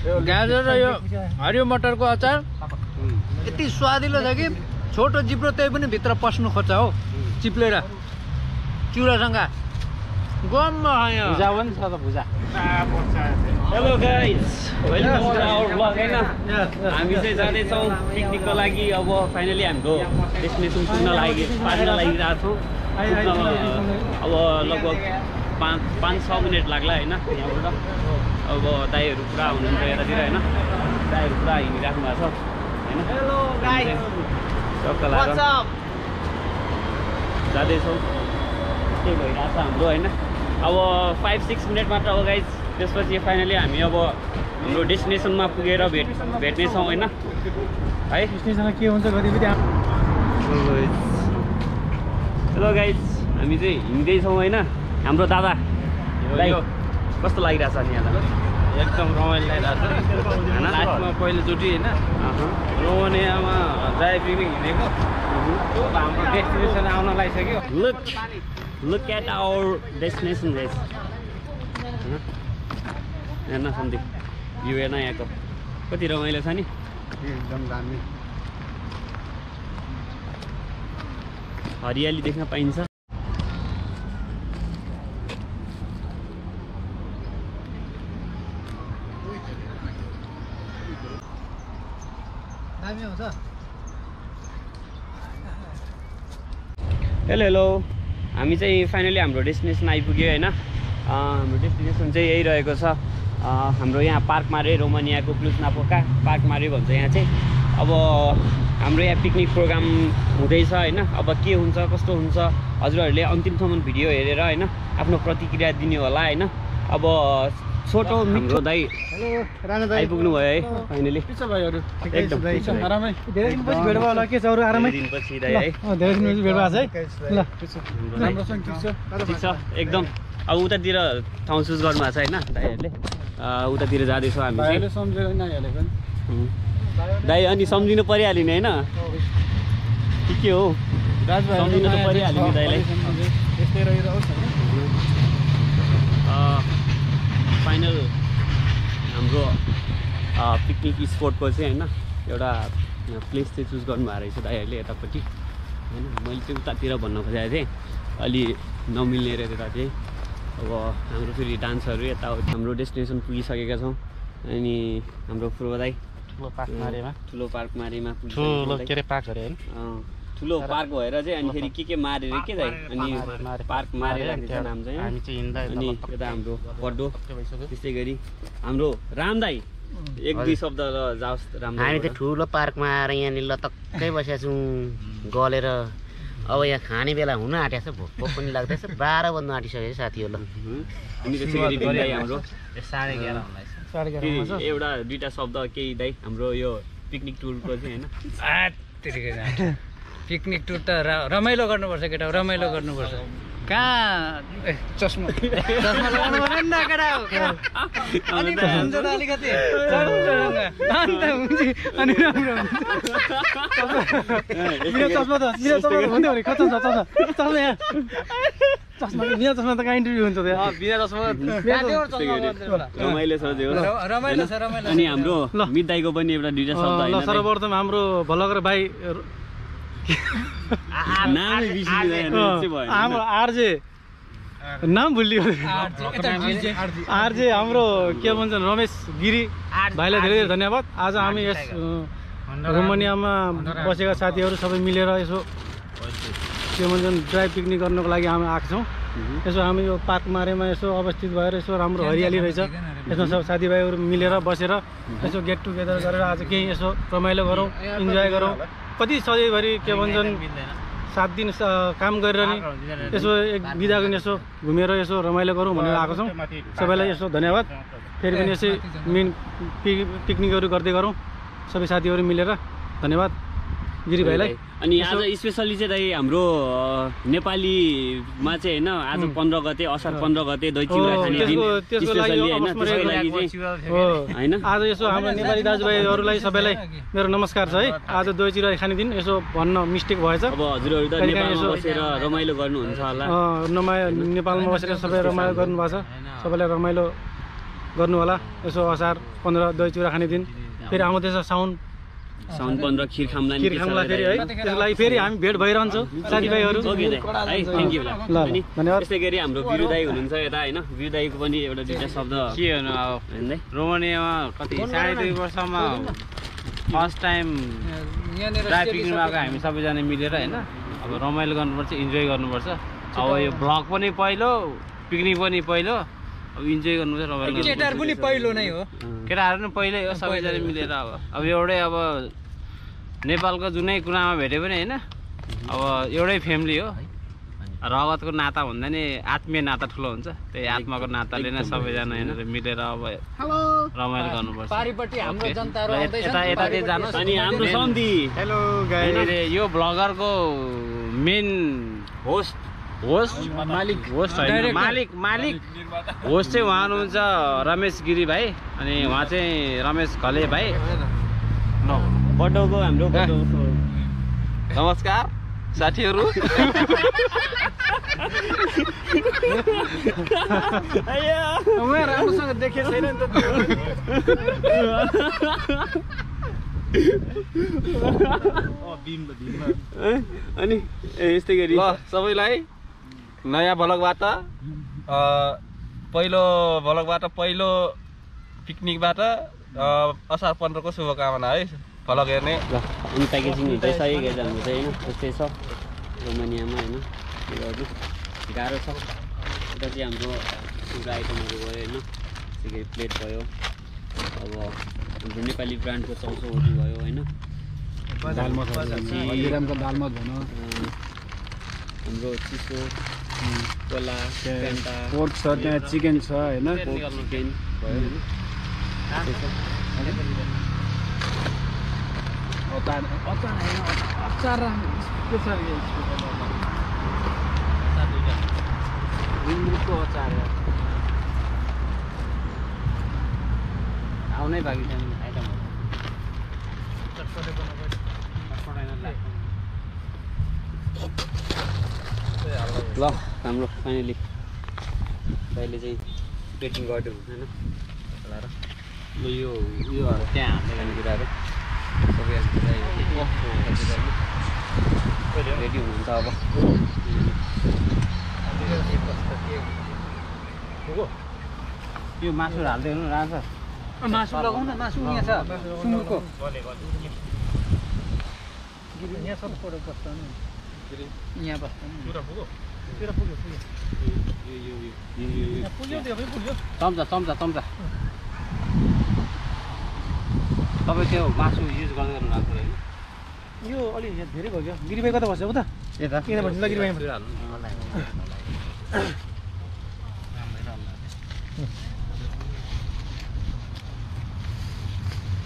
गाजर र यो हरियो मटरको अचार यति स्वादिलो छ कि छोटो जिब्रो त्यही पनि भित्र पस्नु खोज्छ हो चिप्लेर चिउरासँग गम्म आयो भुजा पनि छ त भुजा hello guys welcome to our blog हैन हामी चाहिँ जाँदैछौँ पिकनिकको लागि अब फाइनली हाम्रो डेस्टिनेसन पुग्न लागिरहेको छौँ अब लगभग 5-6 मिनट लाग्ला हैन यहाँबाट अब दाइहरू पुरा हुनुहुन्छ यतातिर हैन दाइहरू पुरा हिँडिराख्नु भएको छ हैन हेलो गाइज व्हाट्स अप जाँदैछौँ के भइरहेको छ हाम्रो हैन अब 5-6 मिनट मात्र हो गाइज त्यसपछि फाइनली हामी अब हाम्रो डेस्टिनेसनमा पुगेर भेट्नेछौँ हैन है स्टेसनमा के हुन्छ गतिविधि हेलो गाइज हामी चाहिँ हिँड्दैछौँ हैन हाम्रो दादा दाइ कस्तो लागिरहेछ नि यहाँ एकदम रमाइलो लागिरहेको छ लास्टमा पहिलोचोटि होइन रोमानियामा ड्राई पिकनिक हिँडेको हाम्रो डेस्टिनेसन आउन लागिसक्यो Look at our destination guys. हेर्न सन्धिक भ्यू हेर्न यहाँको कति रमाइलो छ नि एकदम दामी हरियाली देख्न पाइन्छ हेलो हेलो हामी चाहिँ फाइनली हाम्रो डेस्टिनेसन आइपुग्यो हैन हाम्रो डेस्टिनेसन चाहिँ यही रहेको छ हाम्रो यहाँ पार्क मारे रोमानियाको क्लुज नापोका पार्क मारे भन्छ यहाँ चाहिँ अब हाम्रो यहाँ पिकनिक प्रोग्राम हुँदैछ हैन अब के हुन्छ कस्तो हुन्छ हजुरहरूले अन्तिमसम्म भिडियो हेरेर हैन आफ्नो प्रतिक्रिया दिने होला हैन अब छोटो मिठो दाइ राणा दाइ आइपुग्नु भयो है फाइनली पिछो भाइहरु एकदम आरामै धेरै दिनपछि भेट भयो होला के छ अरु आरामै दिनपछि दाइ है धेरै दिनपछि भेट भएको छ है ल राम्रो छ ठिक छ एकदम अब उतातिर ठाउँ चुज गर्नु भएको छ हैन दाइहरुले उतातिर जाँदैछौँ हामी भाइले सम्झेर नहेलेको नि दाइ अनि सम्झिनु परिहाल्यो नि हैन के हो राजभाइ सम्झिनु त परिहाल्यो नि दाइलाई यस्तै रहिरहोस् फाइनल हाम्रो पिकनिक स्पोटको चाहिँ हैन एउटा प्लेस चाहिँ चुज गर्नुभएको रहेछ दाइहरूले यतापट्टि हैन मैले चाहिँ उतातिर भन्न खोजेको थिएँ अलि नमिल्ने रहेछ यता चाहिँ अब हाम्रो फेरि डान्सहरू यता हाम्रो डेस्टिनेसन पुगिसकेका छौँ अनि हाम्रो पूर्व दाइ ठुलो पार्क मारेमा ठुलो पार्क मारेमा ठुलो के अरे पार्क अरे हैन ठुलो पार्क भएर चाहिँ अनि फेरि के मारेर के दाइ अनि पार्क मारेर नाम चाहिँ हामी चाहिँ हिँड्दा अनि यता हाम्रो बड्डो त्यस्तै गरी हाम्रो राम दाइ एक दुई शब्द जाओस् राम हामी त ठुलो पार्कमा आएर यहाँनिर लतक्कै बसेका छौँ गलेर अब यहाँ खाने बेला हुन आँटेको छ भोक पनि लाग्दैछ 12 बज्नु आँटिसक्यो साथीहरू अनि त्यसै गरी दाइ हाम्रो 11:30 एउटा दुईटा शब्द केही दाइ हाम्रो यो पिकनिक टुरको चाहिँ हैन पिकनिक टुर त रमाइलो गर्नुपर्छ केटा रमाइलो गर्नुपर्छ कहाँ चस्मा लगाउनु पर्दैन न केटा अनि हुन्छ त अलिकति अन्त हुन्छ अनि राम्रो हुन्छ चस्मा त हुँदै हो नि खतम छ चस्मा चस्मा यहाँ चस्मा बिना चस्मा त कहाँ इन्टरभ्यू हुन्छ त्यहाँ बिना चस्मा रमाइलो छ त्यो रमाइलो छ रमाइलो अनि हाम्रो मित दाइको पनि एउटा दुईटा शब्द ल सर्वप्रथम हाम्रो भलगर भाइ नामै बिर्सिँदैन हाम्रो आरजे नाम भुलियो आरजे हाम्रो के भन्छन् रमेश गिरी भाइलाई धेरै धेरै धन्यवाद आज हामी यस रोमानियामा बसेका साथीहरू सबै मिलेर यसो के भन्छन् ड्राई पिकनिक गर्नको लागि हामी आएको छौँ यसो हामी यो पार्क मारेमा यसो अवस्थित भएर यसो राम्रो हरियाली रहेछ यसमा सब साथीभाइहरू मिलेर बसेर यसो गेट टुगेदर गरेर आज केही यसो रमाइलो गरौँ इन्जोय गरौँ कति सधैँभरि के भन्छन् 7 दिन काम गरेर नि यसो एक बिदाको दिन यसो घुमेर यसो रमाइलो गरौँ भनेर आएको छौँ सबैलाई यसो धन्यवाद फेरि पनि यसै मेन पिकनिकहरू गर्दै गरौँ सबै साथीहरू मिलेर धन्यवाद गिरी भाइलाई अनि आज स्पेशली चाहिँ दाइ हाम्रो नेपालीमा चाहिँ हैन आज 15 गते असार 15 गते दही चिउरा खाने दिन स्पेशली हैन त्यसको लागि चाहिँ हैन आज यसो हाम्रो नेपाली दाजुभाइहरूलाई सबैलाई मेरो नमस्कार छ है आज दही चिउरा खाने दिन यसो भन्न मिस्टेक भएछ अब हजुरहरू त नेपालमा बसेर रमाइलो गर्नुहुन्छ होला नेपालमा बसेर सबै रमाइलो गर्नुभएको छ सबैलाई रमाइलो गर्नु होला यसो असार 15 दही चिउरा खाने दिन फेरि आउँदैछ साउन 15 खिर खामला नि फेरि है त्यसलाई फेरि हामी भेट भइरहन्छौँ साथीभाइहरू थ्याङ्क यू ल धन्यवाद त्यसै गरी हाम्रो बिरु दाइ हुनुहुन्छ यता हैन बिरु दाइको पनि एउटा दुईटा शब्द के भन्नु अब भन्दै रोमानियामा कति 2.5 वर्षमा फर्स्ट टाइम ड्राई पिकनिक आएको हामी सबैजना मिलेर हैन अब रमाइलो गर्नुपर्छ इन्जोय गर्नुपर्छ अब यो भ्लग पनि पहिलो पिकनिक पनि पहिलो अब इन्जोय गर्नुपर्छ रमाइलो केटाहरु पनि पहिलो नै हो केटाहरु पनि पहिल्यै हो सबैजना मिलेर अब एउटै अब नेपालको जुनै कुनामा भेटे पनि हैन अब एउटै फ्यामिली हो रगतको नाता भन्दा नि आत्मीय नाता ठुलो हुन्छ त्यही आत्माको नाताले नै सबैजना यहाँनिर मिलेर अब रमाइलो गर्नुपर्छ पारिपट्टि हाम्रो जनताहरु आउँदैछ यतातिर जानुहोस् अनि हाम्रो सन्धि हेलो यो ब्लगरको मेन होस्ट चाहिँ उहाँ हुनुहुन्छ रमेश गिरी भाइ अनि उहाँ चाहिँ रमेश घले भाइ बडोको हाम्रो नमस्कार साथीहरू राम्रोसँग देखेको छैन नि अनि यस्तै गरी ल सबैलाई नयाँ भ्लगबाट पहिलो पिकनिकबाट असार 15 को शुभकामना है भ्लग हेर्ने ल अनि प्याकेजिङ हुँदैछ है गाइज हाम्रो चाहिँ हैन त्यस्तै छ रोमानियामा हैन के गर्नु गाह्रो छ यता चाहिँ हाम्रो पुरा आइटमहरू भयो हैन त्यसै गरी प्लेट भयो अब हाम्रो नेपाली ब्रान्डको चौचौहरू भयो हैन हल्दीरामको दालमत भनौँ हाम्रो चिसो कोला पेन्टा पोर्क छ त्यहाँ चिकन छ होइन चिकन भयो आउनै बाँकी छ आइटमहरू ल हाम्रो फाइनली अहिले चाहिँ प्लेटिङ गर्दै हुन्छ होइन यो त्यहाँ हाल्ने गर्ने कुराहरू सबै रेडी हुनुहुन्छ अब यो मासु हाल्दै हुनु राजा मासु लगाउन मासु यहाँ छ सुँगुरको यहाँ सब फोटो बस्छ नि यहाँ बस्छ चम्चा तपाईँ त्यो मासु युज गर्दै गर्नु भएको होइन यो अलि धेरै भयो क्या गिरिबाई कता बस्छ उता यता किन भन्छ ल गिरिबाई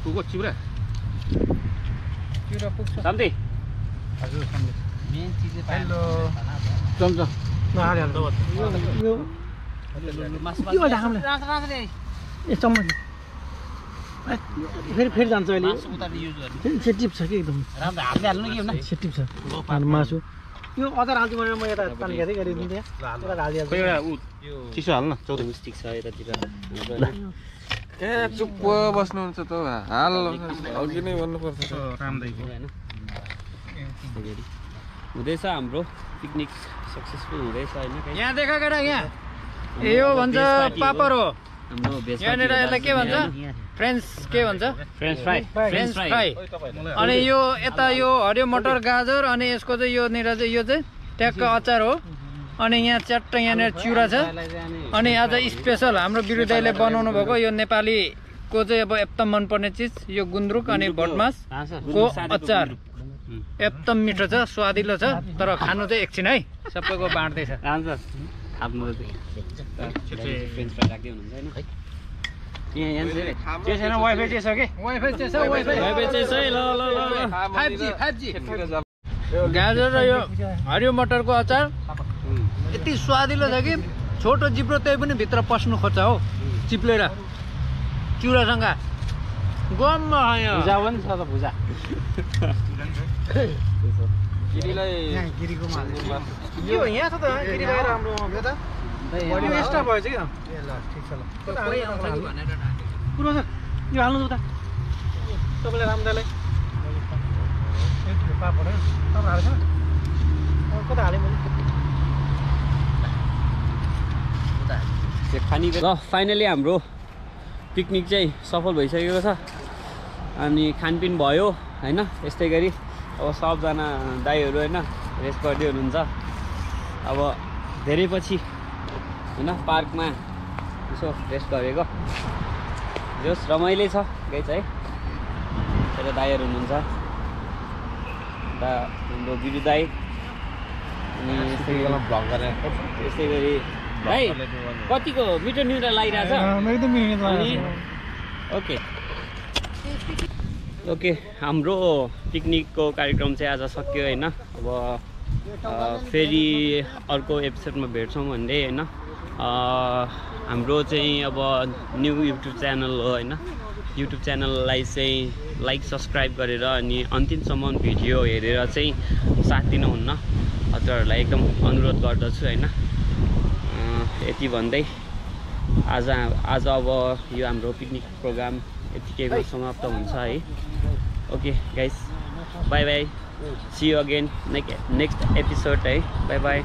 पुग्यो चिउरा पुग्छ शान्ति हजुर मेन चिज हेलो चम्चा ए चम्मच फेरि जान्छ अहिले सेटिभ छ कि एकदम राम्रो हाल्दै हाल्नु कि सेटिभ छ मासु यो अचार हाल्छु भनेर म यता पानी खाँदै गरिदिन्थेँ चिसो हाल्न 14 मिस्टिक छ यतातिर ए चुप्प बस्नुहुन्छ त हाल अघि नै भन्नुपर्छ हुँदैछ हाम्रो पिकनिक सक्सेसफुल हुँदैछ होइन यहाँ देख केटा यहाँ यो भन्छ पापर हो हाम्रो यहाँनिर यसलाई के भन्छ फ्रेन्च के भन्छ फ्रेन्च फ्राई अनि यो यता यो हरियो मटर गाजर अनि यसको चाहिँ यो चाहिँ यो चाहिँ ट्याक्क अचार हो अनि यहाँ च्याट्ट यहाँनिर चिउरा छ अनि आज स्पेसल हाम्रो बिरुदाईले बनाउनु भएको यो नेपालीको चाहिँ अब एकदम मनपर्ने चिज यो गुन्द्रुक अनि भटमासको अचार एकदम मिठो छ स्वादिलो छ तर खानु चाहिँ एकछिन है सबैको बाँड्दैछ आफ्नो फ्रेन्च फ्राई राख्दै हुनुहुन्छ होइन त्यो छैन वाइफाई चाहिँ छ कि वाइफाई चाहिँ छ वाइफाई चाहिँ छ ल 5G गाजर र यो हरियो मटरको अचार यति स्वादिलो छ कि छोटो जिब्रो त्यही पनि भित्र पस्नु खोज्छ हौ चिप्लेर चिउरासँग गममा भुजा पनि छ त भुजा गिरीलाई गिरीको माल यो यहाँ छ त गिरी बाहिर हाम्रो यो एक्स्ट्रा भएछ कि ए ल ठिक छ ल पुरो सर यो हाल्नु उता तपाईँले रामदालाई पापड तपाईँ हाल्छ कता हालेँ मैले ल फाइनली हाम्रो पिकनिक चाहिँ सफल भइसकेको छ अनि खानपिन भयो होइन। यस्तै गरी अब सबजना दाइहरू होइन रेस्ट गर्दै हुनुहुन्छ। अब धेरै पछि होइन पार्कमा यसो रेस्ट गरेको जस रमाइलो छ गाइस है। तर दाइहरू हुनुहुन्छ हाम्रो बिरु दाई अनि यस्तै गरी भाइ कतिको मिठो न्युरा लागिरहेछ एकदम मिठो ओके ओके हाम्रो पिकनिकको कार्यक्रम चाहिँ आज सक्यो होइन। अब फेरि अर्को एपिसोडमा भेट्छौँ भन्दै होइन। हाम्रो चाहिँ अब न्यू युट्युब च्यानल हो होइन। युट्युब च्यानललाई चाहिँ लाइक सब्सक्राइब गरेर अनि अन्तिमसम्म भिडियो हेरेर चाहिँ साथ दिनुहुन्न हजुरहरूलाई एकदम अनुरोध गर्दछु होइन। यति भन्दै आज अब यो हाम्रो पिकनिक प्रोग्राम यतिकैमा समाप्त हुन्छ है। Okay guys bye bye see you again next episode है। Bye by.